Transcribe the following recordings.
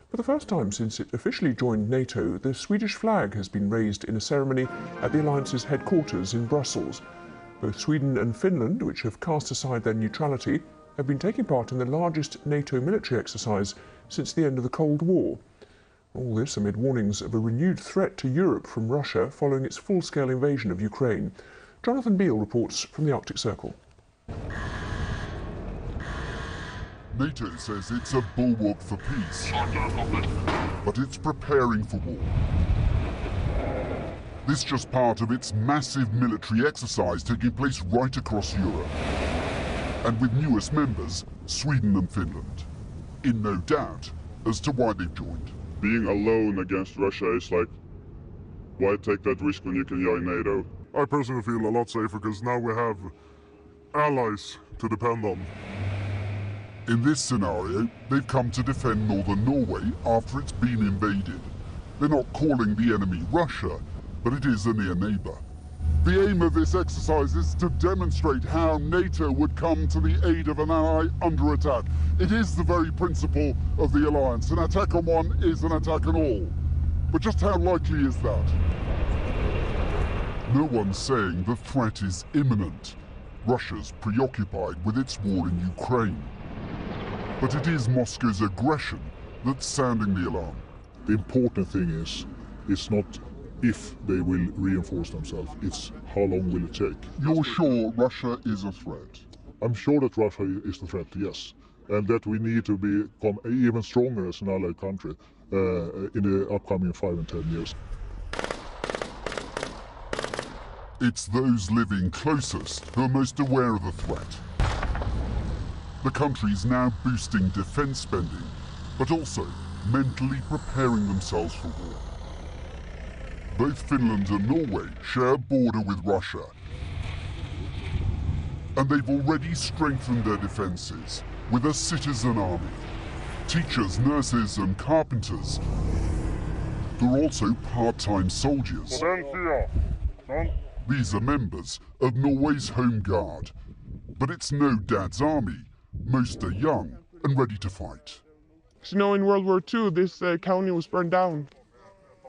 For the first time since it officially joined NATO, the Swedish flag has been raised in a ceremony at the alliance's headquarters in Brussels. Both Sweden and Finland, which have cast aside their neutrality, have been taking part in the largest NATO military exercise since the end of the Cold War. All this amid warnings of a renewed threat to Europe from Russia following its full-scale invasion of Ukraine. Jonathan Beale reports from the Arctic Circle. NATO says it's a bulwark for peace, but it's preparing for war. This just part of its massive military exercise taking place right across Europe. And with newest members, Sweden and Finland, in no doubt as to why they've joined. Being alone against Russia is like, why take that risk when you can join NATO? I personally feel a lot safer because now we have allies to depend on. In this scenario, they've come to defend northern Norway after it's been invaded. They're not calling the enemy Russia, but it is a near neighbour. The aim of this exercise is to demonstrate how NATO would come to the aid of an ally under attack. It is the very principle of the alliance. An attack on one is an attack on all. But just how likely is that? No one's saying the threat is imminent. Russia's preoccupied with its war in Ukraine. But it is Moscow's aggression that's sounding the alarm. The important thing is, it's not if they will reinforce themselves, it's how long will it take. You're sure Russia is a threat? I'm sure that Russia is the threat, yes. And that we need to become even stronger as an allied country in the upcoming 5 and 10 years. It's those living closest who are most aware of the threat. The country's now boosting defence spending, but also mentally preparing themselves for war. Both Finland and Norway share a border with Russia, and they've already strengthened their defences with a citizen army. Teachers, nurses and carpenters. They're also part-time soldiers. These are members of Norway's Home Guard, but it's no dad's army. Most are young and ready to fight. You know, in World War II, this county was burned down,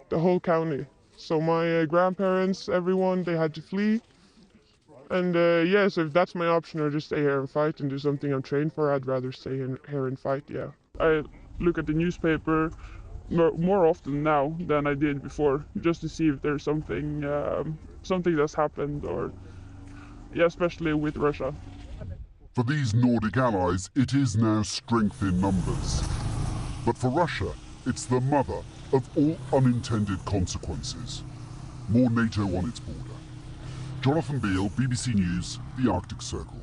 the whole county. So my grandparents, everyone, they had to flee. And yeah, so if that's my option, or just stay here and fight and do something I'm trained for, I'd rather stay here and fight, yeah. I look at the newspaper more often now than I did before, just to see if there's something that's happened, or yeah, especially with Russia. For these Nordic allies, it is now strength in numbers. But for Russia, it's the mother of all unintended consequences. More NATO on its border. Jonathan Beale, BBC News, the Arctic Circle.